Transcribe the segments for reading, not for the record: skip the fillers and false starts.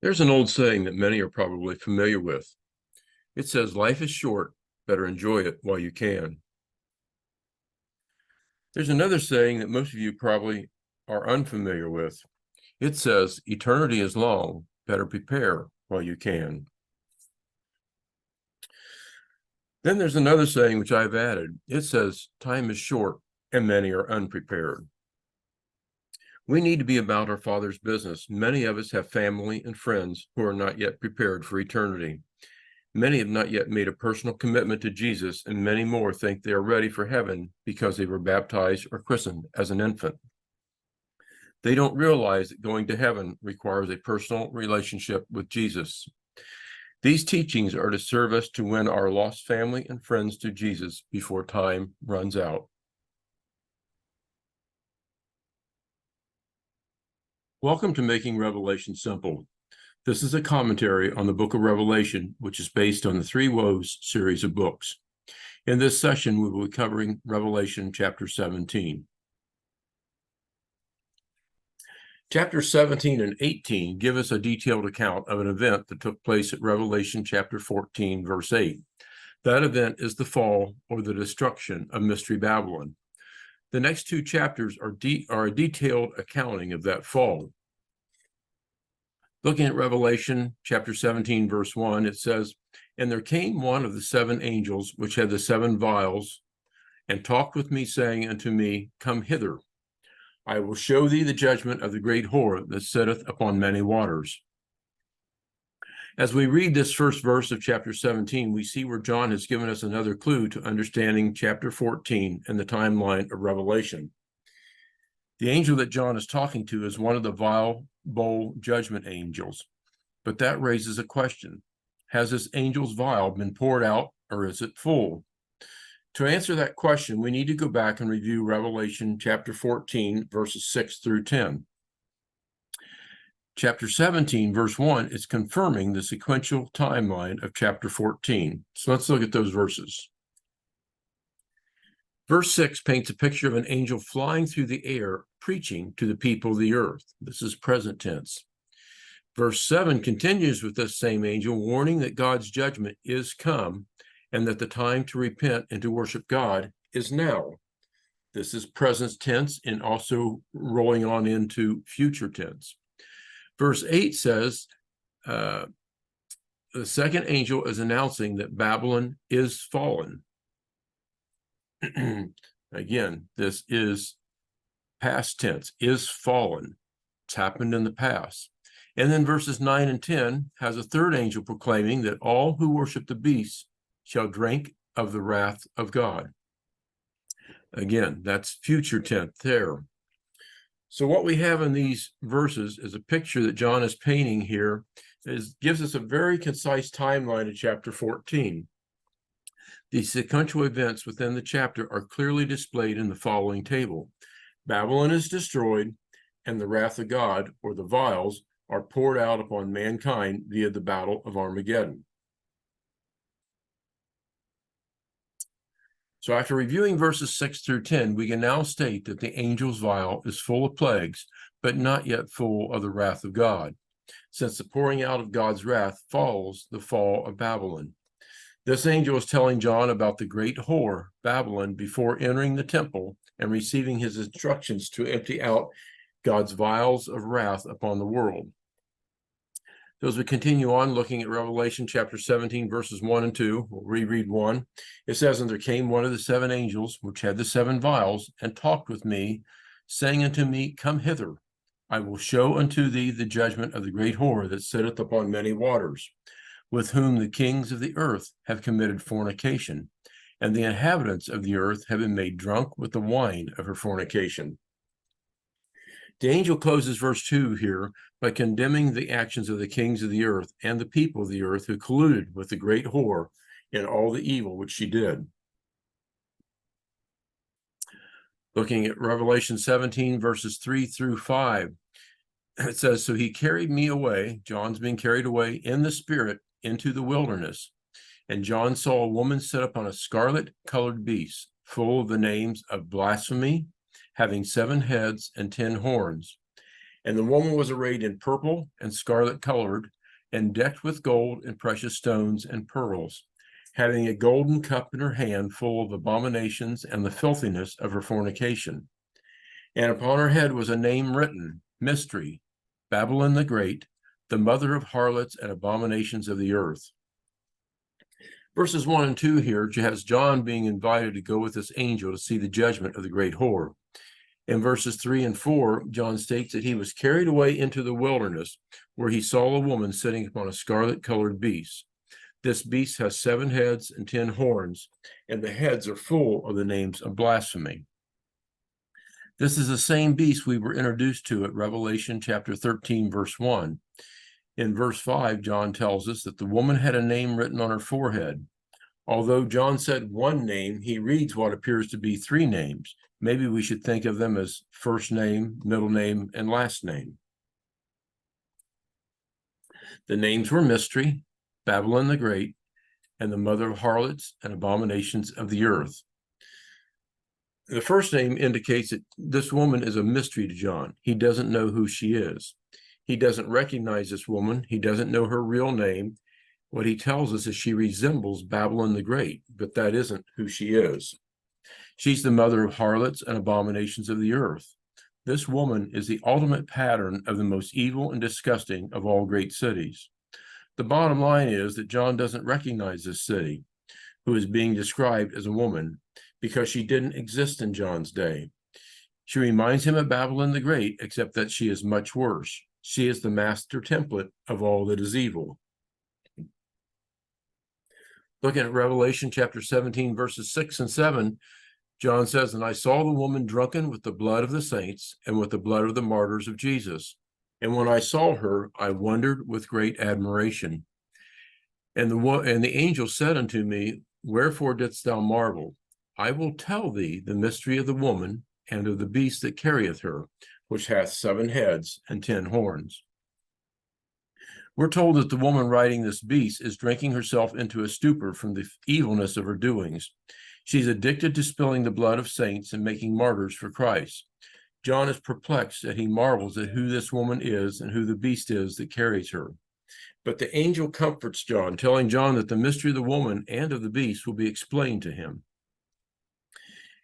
There's an old saying that many are probably familiar with. It says, life is short, better enjoy it while you can. There's another saying that most of you probably are unfamiliar with. It says, eternity is long, better prepare while you can. Then there's another saying which I've added. It says, time is short and many are unprepared. We need to be about our Father's business. Many of us have family and friends who are not yet prepared for eternity. Many have not yet made a personal commitment to Jesus, and many more think they are ready for heaven because they were baptized or christened as an infant. They don't realize that going to heaven requires a personal relationship with Jesus. These teachings are to serve us to win our lost family and friends to Jesus before time runs out. Welcome to Making Revelation Simple. This is a commentary on the book of Revelation, which is based on the Three Woes series of books. In this session, we will be covering Revelation chapter 17. Chapters 17 and 18 give us a detailed account of an event that took place at Revelation chapter 14, verse 8. That event is the fall or the destruction of Mystery Babylon. The next two chapters are a detailed accounting of that fall. Looking at Revelation chapter 17, verse 1, it says, "And there came one of the seven angels which had the seven vials, and talked with me, saying unto me, Come hither. I will show thee the judgment of the great whore that sitteth upon many waters." As we read this first verse of chapter 17, we see where John has given us another clue to understanding chapter 14 and the timeline of Revelation. The angel that John is talking to is one of the vial bowl judgment angels. But that raises a question. Has this angel's vial been poured out, or is it full? To answer that question, we need to go back and review Revelation chapter 14, verses 6 through 10. Chapter 17, verse 1 is confirming the sequential timeline of chapter 14. So let's look at those verses. Verse 6 paints a picture of an angel flying through the air, preaching to the people of the earth. This is present tense. Verse 7 continues with this same angel, warning that God's judgment is come, and that the time to repent and to worship God is now. This is present tense and also rolling on into future tense. Verse 8 says, the second angel is announcing that Babylon is fallen. Again, this is past tense, is fallen. It's happened in the past. And then verses 9 and 10 has a third angel proclaiming that all who worship the beast shall drink of the wrath of God. Again, that's future tense there. So what we have in these verses is a picture that John is painting here. Gives us a very concise timeline of chapter 14. The sequential events within the chapter are clearly displayed in the following table. Babylon is destroyed, and the wrath of God, or the vials, are poured out upon mankind via the Battle of Armageddon. So after reviewing verses 6 through 10, we can now state that the angel's vial is full of plagues, but not yet full of the wrath of God, since the pouring out of God's wrath follows the fall of Babylon. This angel is telling John about the great whore, Babylon, before entering the temple and receiving his instructions to empty out God's vials of wrath upon the world. So as we continue on looking at Revelation chapter 17, verses 1 and 2, we'll reread 1. It says, "And there came one of the seven angels, which had the seven vials, and talked with me, saying unto me, Come hither. I will show unto thee the judgment of the great whore that sitteth upon many waters, with whom the kings of the earth have committed fornication, and the inhabitants of the earth have been made drunk with the wine of her fornication." The angel closes verse 2 here by condemning the actions of the kings of the earth and the people of the earth who colluded with the great whore in all the evil which she did. Looking at Revelation 17, verses 3 through 5, it says, "So he carried me away," John's being carried away in the spirit into the wilderness. "And John saw a woman sit upon a scarlet-colored beast, full of the names of blasphemy, having 7 heads and 10 horns. And the woman was arrayed in purple and scarlet colored, and decked with gold and precious stones and pearls, having a golden cup in her hand full of abominations and the filthiness of her fornication. And upon her head was a name written, Mystery, Babylon the Great, the mother of harlots and abominations of the earth. Verses 1 and 2 here has John being invited to go with this angel to see the judgment of the great whore. In verses 3 and 4, John states that he was carried away into the wilderness, where he saw a woman sitting upon a scarlet-colored beast. This beast has 7 heads and 10 horns, and the heads are full of the names of blasphemy. This is the same beast we were introduced to at Revelation chapter 13, verse 1. In verse 5, John tells us that the woman had a name written on her forehead. Although John said one name, he reads what appears to be 3 names. Maybe we should think of them as first name, middle name, and last name. The names were Mystery, Babylon the Great, and the mother of harlots and abominations of the earth. The first name indicates that this woman is a mystery to John. He doesn't know who she is. He doesn't recognize this woman. He doesn't know her real name. What he tells us is she resembles Babylon the Great, but that isn't who she is. She's the mother of harlots and abominations of the earth. This woman is the ultimate pattern of the most evil and disgusting of all great cities. The bottom line is that John doesn't recognize this city, who is being described as a woman, because she didn't exist in John's day. She reminds him of Babylon the Great, except that she is much worse. She is the master template of all that is evil. Looking at Revelation chapter 17, verses 6 and 7, John says, "And I saw the woman drunken with the blood of the saints and with the blood of the martyrs of Jesus. And when I saw her, I wondered with great admiration. And the angel said unto me, Wherefore didst thou marvel? I will tell thee the mystery of the woman and of the beast that carrieth her, which hath 7 heads and 10 horns." We're told that the woman riding this beast is drinking herself into a stupor from the evilness of her doings. She's addicted to spilling the blood of saints and making martyrs for Christ. John is perplexed that he marvels at who this woman is and who the beast is that carries her. But the angel comforts John, telling John that the mystery of the woman and of the beast will be explained to him.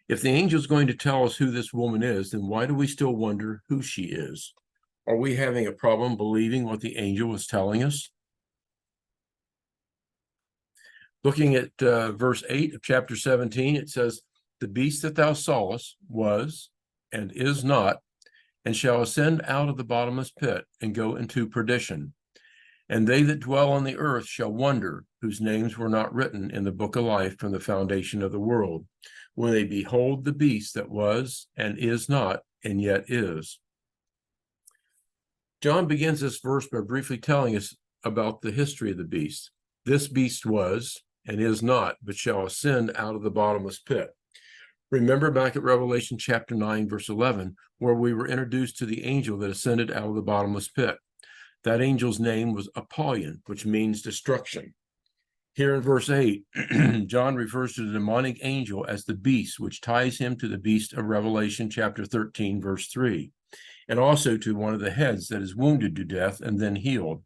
If the angel is going to tell us who this woman is, then why do we still wonder who she is? Are we having a problem believing what the angel was telling us? Looking at verse 8 of chapter 17, it says, "The beast that thou sawest was and is not, and shall ascend out of the bottomless pit and go into perdition. And they that dwell on the earth shall wonder, whose names were not written in the book of life from the foundation of the world, when they behold the beast that was and is not and yet is." John begins this verse by briefly telling us about the history of the beast. This beast was and is not, but shall ascend out of the bottomless pit. Remember back at Revelation chapter 9, verse 11, where we were introduced to the angel that ascended out of the bottomless pit. That angel's name was Apollyon, which means destruction. Here in verse 8, John refers to the demonic angel as the beast, which ties him to the beast of Revelation chapter 13, verse 3, and also to one of the heads that is wounded to death and then healed.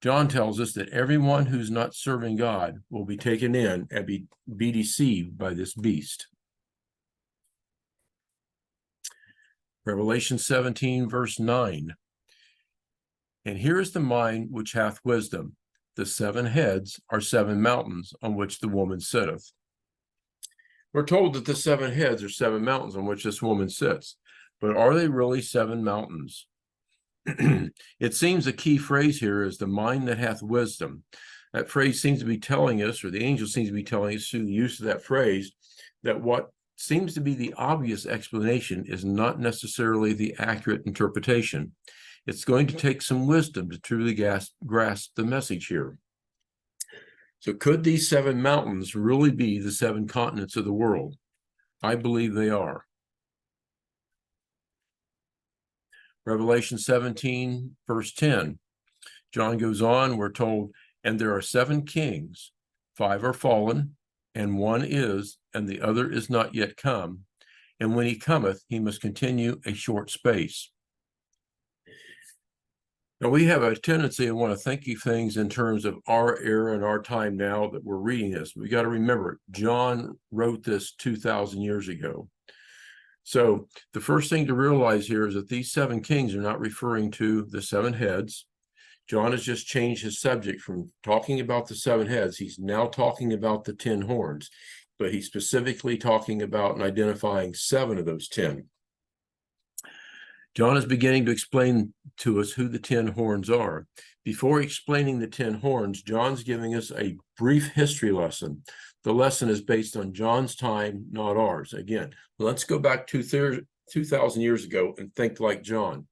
John tells us that everyone who's not serving God will be taken in and be deceived by this beast. Revelation 17, verse 9. "And here is the mind which hath wisdom. The 7 heads are 7 mountains on which the woman sitteth." We're told that the 7 heads are 7 mountains on which this woman sits, but are they really 7 mountains? It seems a key phrase here is the mind that hath wisdom. That phrase seems to be telling us, or the angel seems to be telling us through the use of that phrase, that what seems to be the obvious explanation is not necessarily the accurate interpretation. It's going to take some wisdom to truly grasp the message here. So could these 7 mountains really be the 7 continents of the world? I believe they are. Revelation 17, verse 10. John goes on, we're told, "And there are 7 kings, 5 are fallen, and 1 is, and the other is not yet come. And when he cometh, he must continue a short space." Now, we have a tendency to want to think of things in terms of our era and our time now that we're reading this. We got to remember, John wrote this 2,000 years ago. So the first thing to realize here is that these 7 kings are not referring to the 7 heads. John has just changed his subject from talking about the 7 heads. He's now talking about the 10 horns, but he's specifically talking about and identifying 7 of those 10. John is beginning to explain to us who the 10 horns are. Before explaining the 10 horns, John's giving us a brief history lesson. The lesson is based on John's time, not ours. Again, let's go back 2,000 years ago and think like John.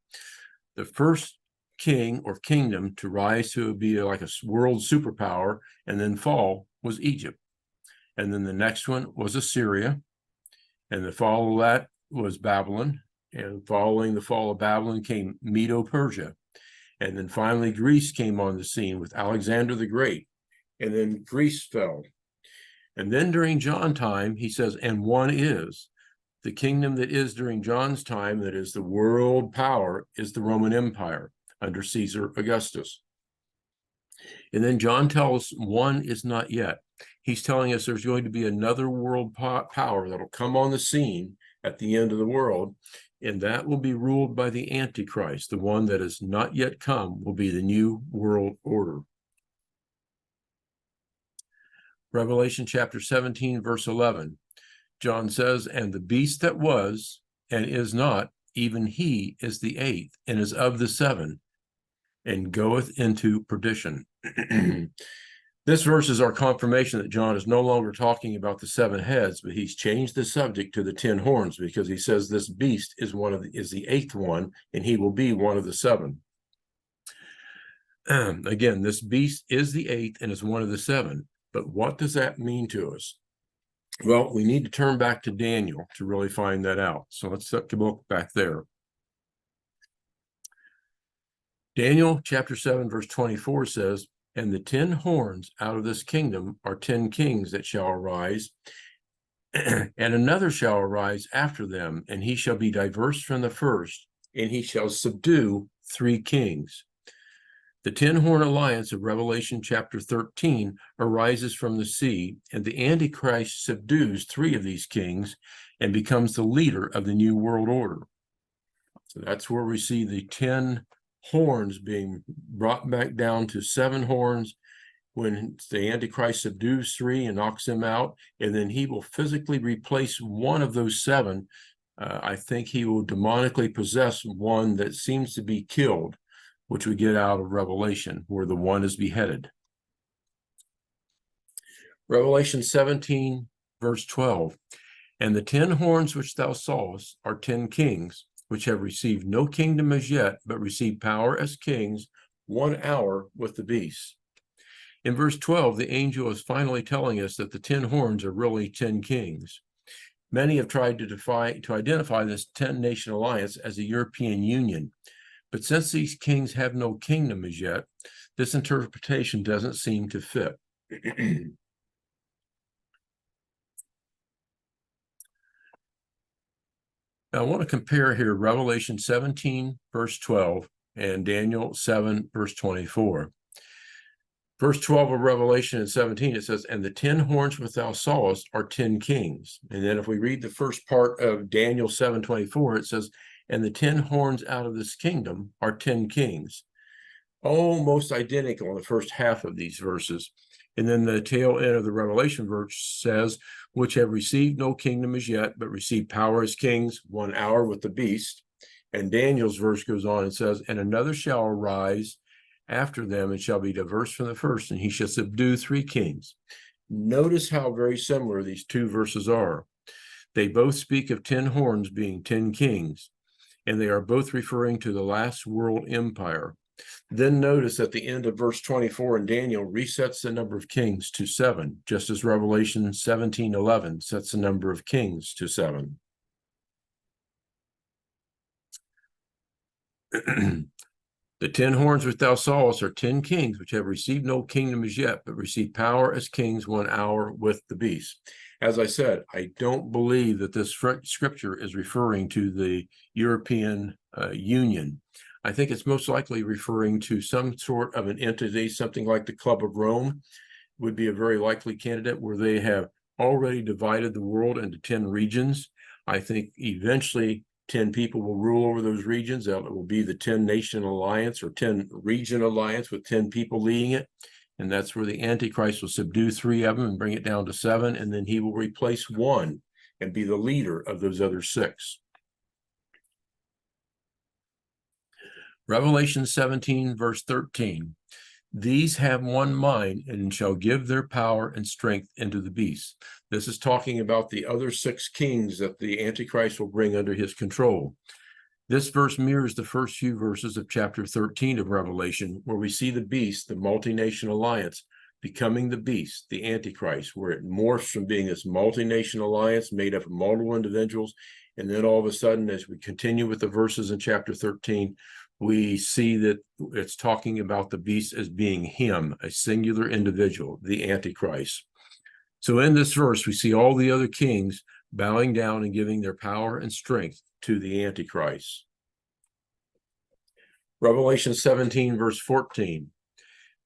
The first king or kingdom to rise to be like a world superpower and then fall was Egypt. And then the next one was Assyria. And the fall of that was Babylon. And following the fall of Babylon came Medo-Persia. And then finally Greece came on the scene with Alexander the Great. And then Greece fell. And then during John's time, he says, and one is. The kingdom that is during John's time, that is the world power, is the Roman Empire under Caesar Augustus. And then John tells us one is not yet. He's telling us there's going to be another world power that'll come on the scene at the end of the world, and that will be ruled by the Antichrist. The one that has not yet come will be the new world order. Revelation chapter 17, verse 11. John says, and the beast that was and is not, even he is the 8th, and is of the 7, and goeth into perdition. This verse is our confirmation that John is no longer talking about the 7 heads, but he's changed the subject to the 10 horns, because he says this beast is the 8th one, and he will be one of the 7. Again, this beast is the 8th and is one of the 7. But what does that mean to us? Well, we need to turn back to Daniel to really find that out. So let's look back there. Daniel chapter 7, verse 24 says, and the 10 horns out of this kingdom are 10 kings that shall arise, and another shall arise after them, and he shall be diverse from the first, and he shall subdue 3 kings. The 10-horn alliance of Revelation chapter 13 arises from the sea, and the Antichrist subdues 3 of these kings and becomes the leader of the new world order. So that's where we see the 10 horns being brought back down to 7 horns when the Antichrist subdues 3 and knocks them out, and then he will physically replace one of those 7. I think he will demonically possess one that seems to be killed, which we get out of Revelation, where the one is beheaded. Revelation 17, verse 12. And the 10 horns which thou sawest are 10 kings, which have received no kingdom as yet, but receive power as kings 1 hour with the beast. In verse 12, the angel is finally telling us that the 10 horns are really 10 kings. Many have tried to identify this 10-nation alliance as a European Union. But since these kings have no kingdom as yet, this interpretation doesn't seem to fit. Now, I want to compare here Revelation 17, verse 12, and Daniel 7, verse 24. Verse 12 of Revelation and 17, it says, and the 10 horns which thou sawest are 10 kings. And then if we read the first part of Daniel 7:24, it says, and the 10 horns out of this kingdom are 10 kings. Almost identical in the first half of these verses. And then the tail end of the Revelation verse says, which have received no kingdom as yet, but receive power as kings 1 hour with the beast. And Daniel's verse goes on and says, and another shall arise after them, and shall be diverse from the first, and he shall subdue 3 kings. Notice how very similar these 2 verses are. They both speak of 10 horns being 10 kings, and they are both referring to the last world empire. Then notice at the end of verse 24 in Daniel resets the number of kings to 7, just as Revelation 17:11 sets the number of kings to 7. The 10 horns which thou sawest are 10 kings, which have received no kingdom as yet, but receive power as kings 1 hour with the beast. As I said, I don't believe that this scripture is referring to the European Union. I think it's most likely referring to some sort of an entity, something like the Club of Rome would be a very likely candidate, where they have already divided the world into 10 regions. I think eventually 10 people will rule over those regions. That will be the 10 Nation Alliance or 10 Region Alliance with 10 people leading it. And that's where the Antichrist will subdue 3 of them and bring it down to 7. And then he will replace 1 and be the leader of those other 6. Revelation 17, verse 13. These have one mind and shall give their power and strength into the beast. This is talking about the other 6 kings that the Antichrist will bring under his control. This verse mirrors the first few verses of chapter 13 of Revelation, where we see the beast, the multi-nation alliance, becoming the beast, the Antichrist, where it morphs from being this multi-nation alliance made up of multiple individuals. And then all of a sudden, as we continue with the verses in chapter 13, we see that it's talking about the beast as being him, a singular individual, the Antichrist. So in this verse, we see all the other kings bowing down and giving their power and strength to the Antichrist. Revelation 17, verse 14.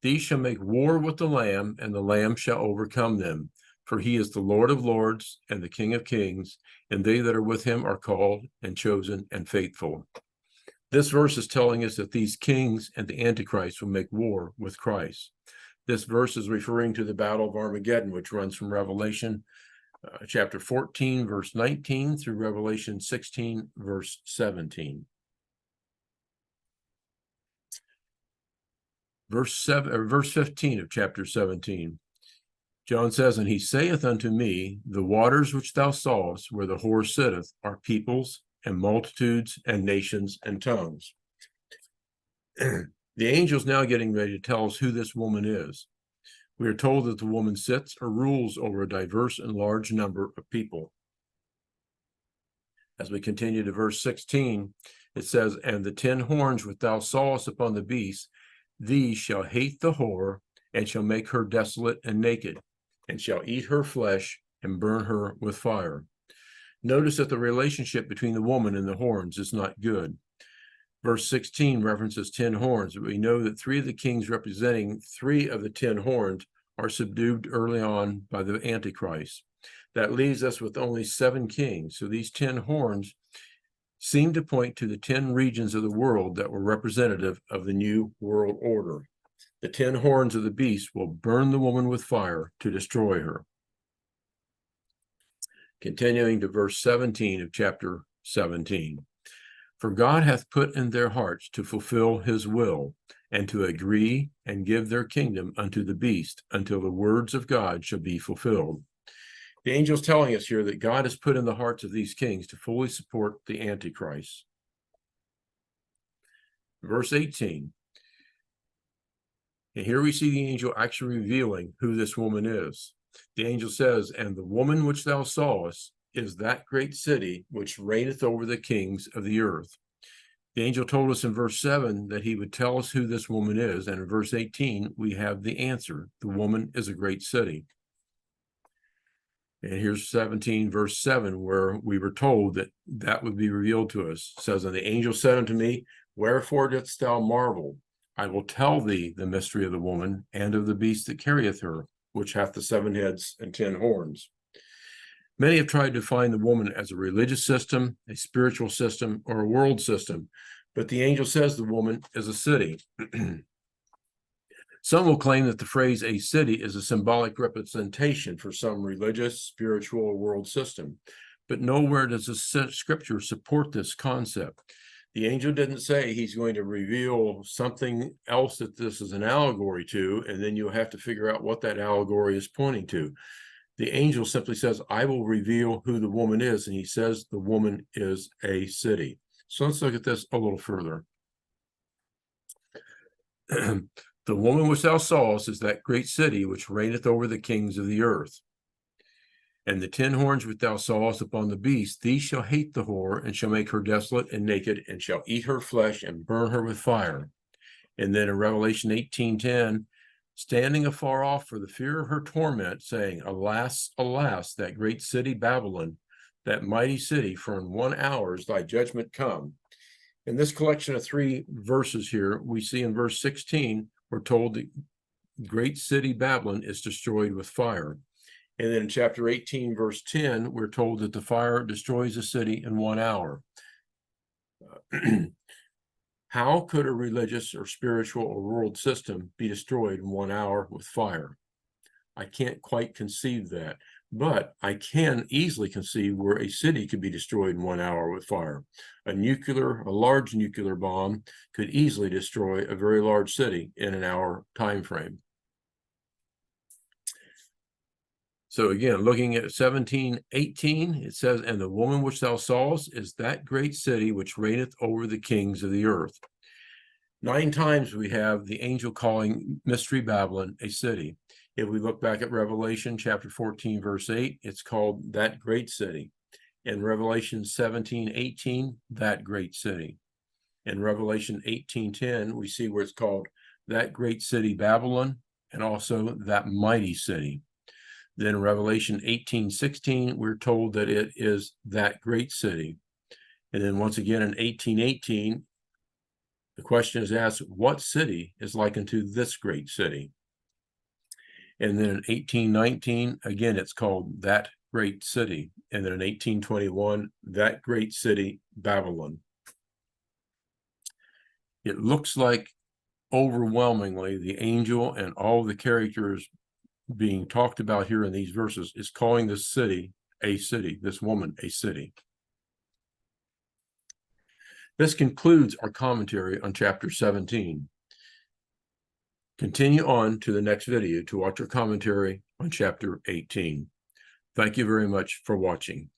These shall make war with the Lamb, and the Lamb shall overcome them. For he is the Lord of lords and the King of kings, and they that are with him are called and chosen and faithful. This verse is telling us that these kings and the Antichrist will make war with Christ. This verse is referring to the Battle of Armageddon, which runs from Revelation chapter 14, verse 19 through Revelation 16, verse 17. Verse 15 of chapter 17. John says, and he saith unto me, the waters which thou sawest, where the whore sitteth, are peoples and multitudes and nations and tongues. The angel's now getting ready to tell us who this woman is. We are told that the woman sits or rules over a diverse and large number of people. As we continue to verse 16, it says, and the 10 horns which thou sawest upon the beast, these shall hate the whore, and shall make her desolate and naked, and shall eat her flesh and burn her with fire. Notice that the relationship between the woman and the horns is not good. Verse 16 references 10 horns. We know that 3 of the kings representing 3 of the 10 horns are subdued early on by the Antichrist. That leaves us with only 7 kings. So these 10 horns seem to point to the 10 regions of the world that were representative of the new world order. The 10 horns of the beast will burn the woman with fire to destroy her. Continuing to verse 17 of chapter 17. For God hath put in their hearts to fulfill his will, and to agree and give their kingdom unto the beast, until the words of God shall be fulfilled. The angel's telling us here that God has put in the hearts of these kings to fully support the Antichrist. Verse 18. And here we see the angel actually revealing who this woman is. The angel says, and the woman which thou sawest is that great city which reigneth over the kings of the earth. The angel told us in verse 7 that he would tell us who this woman is, and in verse 18 we have the answer. The woman is a great city. And here's 17 verse 7, where we were told that that would be revealed to us. It says, and the angel said unto me, wherefore didst thou marvel? I will tell thee the mystery of the woman and of the beast that carrieth her, which hath the 7 heads and 10 horns. Many have tried to define the woman as a religious system, a spiritual system, or a world system, but the angel says the woman is a city. Some will claim that the phrase a city is a symbolic representation for some religious, spiritual, or world system, but nowhere does the scripture support this concept. The angel didn't say he's going to reveal something else that this is an allegory to, and then you'll have to figure out what that allegory is pointing to. The angel simply says, I will reveal who the woman is, and he says the woman is a city. So let's look at this a little further. The woman which thou sawest is that great city which reigneth over the kings of the earth. And the 10 horns which thou sawest upon the beast, these shall hate the whore, and shall make her desolate and naked, and shall eat her flesh and burn her with fire. And then in Revelation 18:10, standing afar off for the fear of her torment, saying, alas, alas, that great city Babylon, that mighty city, for in 1 hour is thy judgment come. In this collection of 3 verses here, we see in verse 16, we're told the great city Babylon is destroyed with fire. And then in chapter 18, verse 10, we're told that the fire destroys the city in 1 hour. How could a religious or spiritual or world system be destroyed in 1 hour with fire? I can't quite conceive that, but I can easily conceive where a city could be destroyed in 1 hour with fire. A large nuclear bomb could easily destroy a very large city in an hour time frame. So again, looking at 17:18, it says, "And the woman which thou sawest is that great city which reigneth over the kings of the earth." 9 times we have the angel calling Mystery Babylon a city. If we look back at Revelation chapter 14, verse 8, it's called that great city. In Revelation 17:18, that great city. In Revelation 18:10, we see where it's called that great city Babylon, and also that mighty city. Then in Revelation 18:16, we're told that it is that great city. And then once again in 18:18, the question is asked, what city is like unto this great city? And then in 18:19, again, it's called that great city. And then in 18:21, that great city, Babylon. It looks like overwhelmingly the angel and all the characters being talked about here in these verses is calling this city a city, this woman a city. This concludes our commentary on chapter 17. Continue on to the next video to watch our commentary on chapter 18. Thank you very much for watching.